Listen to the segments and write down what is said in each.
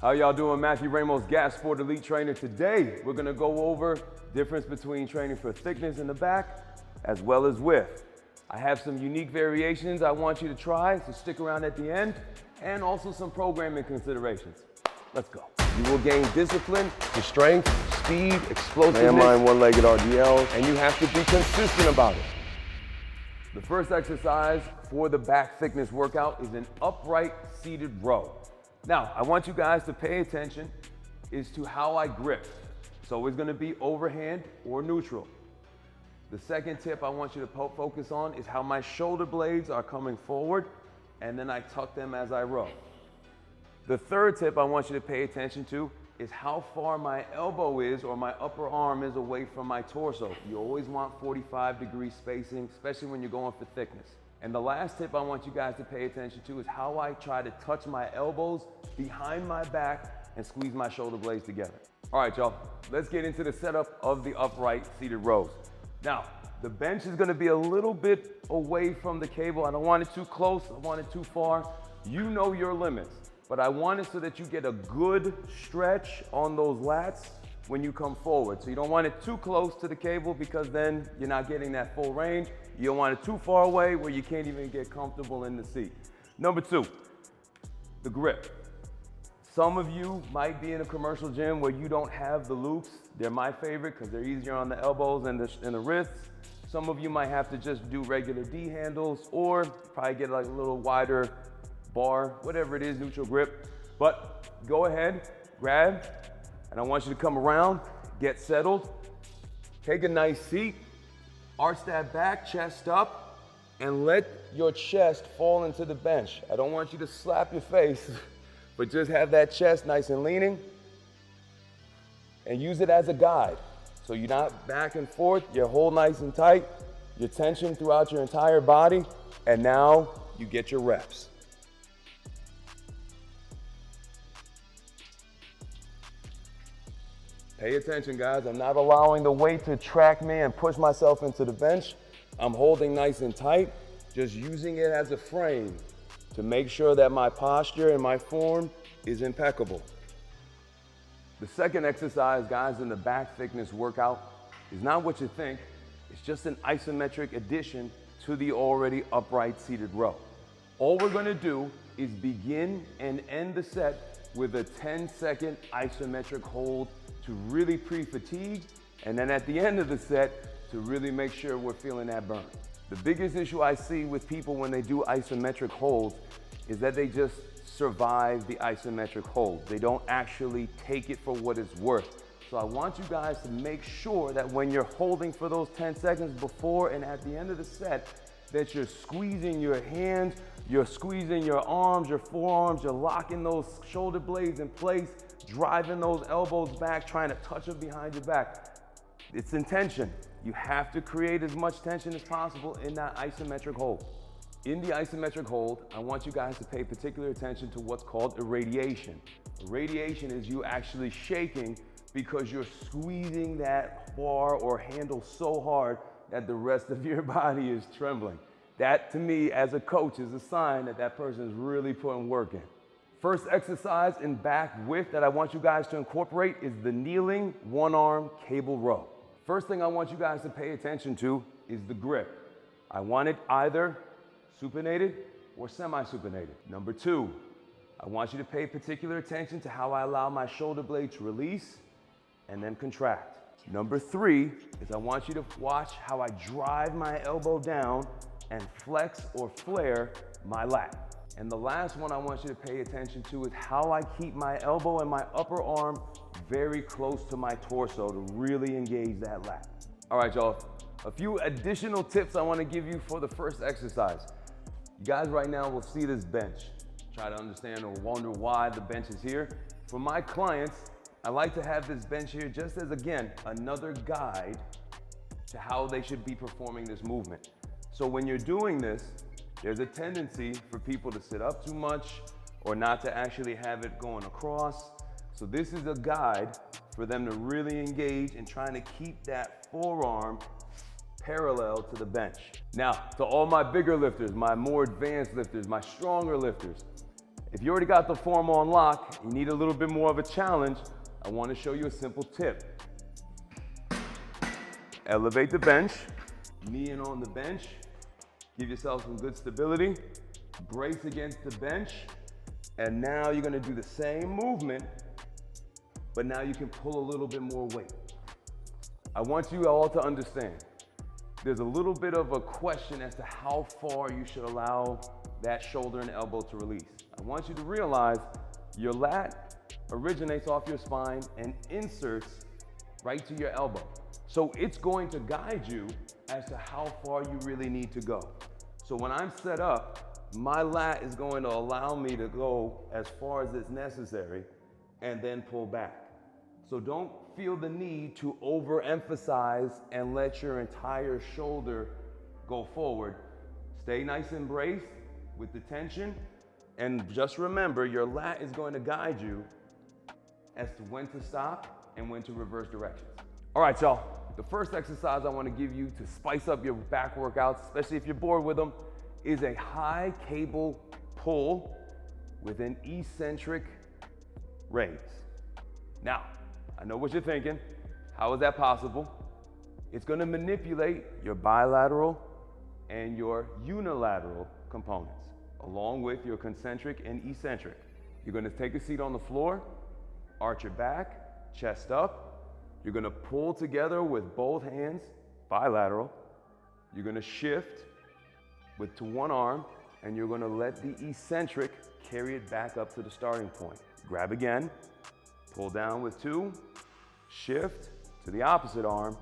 How y'all doing? Matthew Ramos, Gas Sport Elite Trainer. Today, we're gonna go over difference between training for thickness in the back as well as width. I have some unique variations I want you to try, so stick around at the end, and also some programming considerations. Let's go. You will gain discipline to strength, speed, explosiveness, landmine one-legged RDLs, and you have to be consistent about it. The first exercise for the back thickness workout is an upright seated row. Now, I want you guys to pay attention as to how I grip. It's always gonna be overhand or neutral. The second tip I want you to focus on is how my shoulder blades are coming forward, and then I tuck them as I row. The third tip I want you to pay attention to is how far my elbow is or my upper arm is away from my torso. You always want 45-degree spacing, especially when you're going for thickness. And the last tip I want you guys to pay attention to is how I try to touch my elbows behind my back and squeeze my shoulder blades together. All right, y'all, let's get into the setup of the upright seated rows. Now, the bench is gonna be a little bit away from the cable. I don't want it too close, I want it too far. You know your limits, but I want it so that you get a good stretch on those lats when you come forward. So you don't want it too close to the cable because then you're not getting that full range. You don't want it too far away where you can't even get comfortable in the seat. Number two, the grip. Some of you might be in a commercial gym where you don't have the loops. They're my favorite because they're easier on the elbows and the wrists. Some of you might have to just do regular D handles or probably get like a little wider bar, whatever it is, neutral grip. But go ahead, grab, and I want you to come around, get settled, take a nice seat, arch that back, chest up, and let your chest fall into the bench. I don't want you to slap your face, but just have that chest nice and leaning, and use it as a guide. So you're not back and forth, you hold nice and tight, your tension throughout your entire body, and now you get your reps. Pay attention, guys. I'm not allowing the weight to track me and push myself into the bench. I'm holding nice and tight, just using it as a frame to make sure that my posture and my form is impeccable. The second exercise, guys, in the back thickness workout is not what you think. It's just an isometric addition to the already upright seated row. All we're gonna do is begin and end the set with a 10-second isometric hold to really pre-fatigue, and then at the end of the set, to really make sure we're feeling that burn. The biggest issue I see with people when they do isometric holds is that they just survive the isometric hold. They don't actually take it for what it's worth. So I want you guys to make sure that when you're holding for those 10 seconds before and at the end of the set, that you're squeezing your hands, you're squeezing your arms, your forearms, you're locking those shoulder blades in place, driving those elbows back, trying to touch them behind your back. It's intention. You have to create as much tension as possible in that isometric hold. In the isometric hold, I want you guys to pay particular attention to what's called irradiation. Irradiation is you actually shaking because you're squeezing that bar or handle so hard that the rest of your body is trembling. That, to me, as a coach, is a sign that that person is really putting work in. First exercise in back width that I want you guys to incorporate is the kneeling one-arm cable row. First thing I want you guys to pay attention to is the grip. I want it either supinated or semi-supinated. Number two, I want you to pay particular attention to how I allow my shoulder blade to release and then contract. Number three is I want you to watch how I drive my elbow down and flex or flare my lat. And the last one I want you to pay attention to is how I keep my elbow and my upper arm very close to my torso to really engage that lat. All right, y'all, a few additional tips I want to give you for the first exercise. You guys right now will see this bench. Try to understand or wonder why the bench is here. For my clients, I like to have this bench here just as, again, another guide to how they should be performing this movement. So when you're doing this, there's a tendency for people to sit up too much or not to actually have it going across. So this is a guide for them to really engage in trying to keep that forearm parallel to the bench. Now, to all my bigger lifters, my more advanced lifters, my stronger lifters, If you already got the form on lock, you need a little bit more of a challenge, I want to show you a simple tip. Elevate the bench, knee in on the bench, give yourself some good stability, brace against the bench, and now you're gonna do the same movement, but now you can pull a little bit more weight. I want you all to understand, there's a little bit of a question as to how far you should allow that shoulder and elbow to release. I want you to realize your lat originates off your spine and inserts right to your elbow. So it's going to guide you as to how far you really need to go. So when I'm set up, my lat is going to allow me to go as far as it's necessary and then pull back. So don't feel the need to overemphasize and let your entire shoulder go forward. Stay nice and braced with the tension, and just remember your lat is going to guide you as to when to stop and when to reverse directions. All right, y'all. The first exercise I want to give you to spice up your back workouts, especially if you're bored with them, is a high cable pull with an eccentric raise. Now, I know what you're thinking. How is that possible? It's going to manipulate your bilateral and your unilateral components, along with your concentric and eccentric. You're going to take a seat on the floor, arch your back, chest up. You're gonna pull together with both hands, bilateral. You're gonna shift to one arm, and you're gonna let the eccentric carry it back up to the starting point. Grab again, pull down with two, shift to the opposite arm,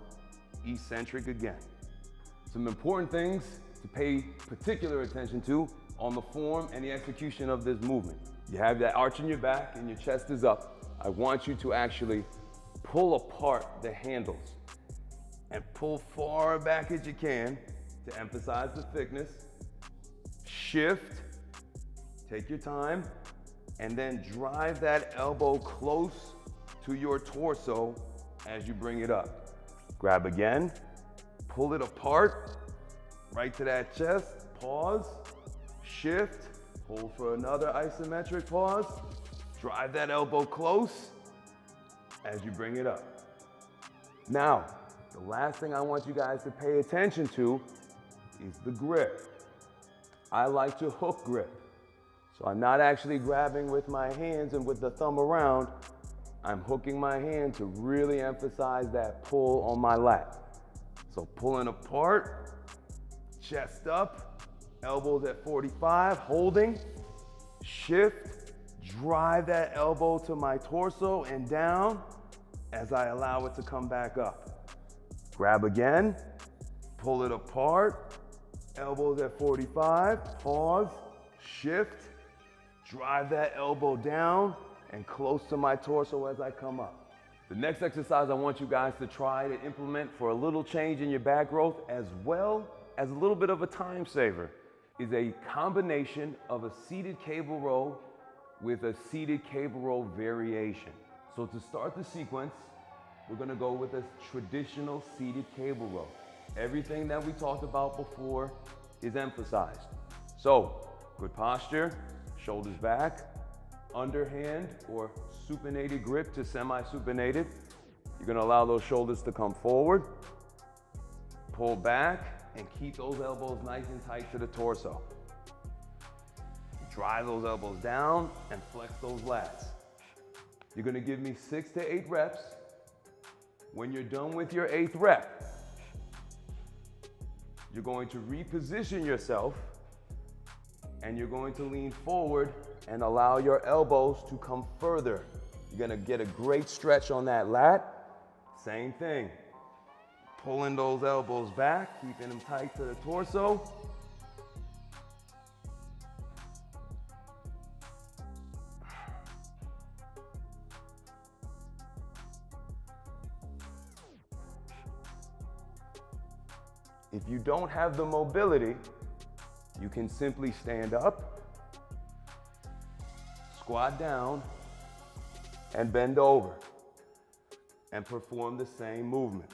eccentric again. Some important things to pay particular attention to on the form and the execution of this movement. You have that arch in your back and your chest is up. I want you to actually pull apart the handles and pull far back as you can to emphasize the thickness. Shift, take your time, and then drive that elbow close to your torso as you bring it up. Grab again, pull it apart, right to that chest, pause, shift, hold for another isometric pause, drive that elbow close as you bring it up. Now, the last thing I want you guys to pay attention to is the grip. I like to hook grip. So I'm not actually grabbing with my hands and with the thumb around. I'm hooking my hand to really emphasize that pull on my lat. So pulling apart, chest up, elbows at 45, holding, shift, drive that elbow to my torso and down as I allow it to come back up. Grab again, pull it apart, elbows at 45, pause, shift, drive that elbow down and close to my torso as I come up. The next exercise I want you guys to try to implement for a little change in your back growth as well as a little bit of a time saver is a combination of a seated cable row with a seated cable row variation. So to start the sequence, we're gonna go with a traditional seated cable row. Everything that we talked about before is emphasized. So, good posture, shoulders back, underhand or supinated grip to semi-supinated. You're gonna allow those shoulders to come forward, pull back, and keep those elbows nice and tight to the torso. Drive those elbows down and flex those lats. You're gonna give me 6 to 8 reps. When you're done with your 8th rep, you're going to reposition yourself and you're going to lean forward and allow your elbows to come further. You're gonna get a great stretch on that lat. Same thing. Pulling those elbows back, keeping them tight to the torso. If you don't have the mobility, you can simply stand up, squat down, and bend over, and perform the same movement.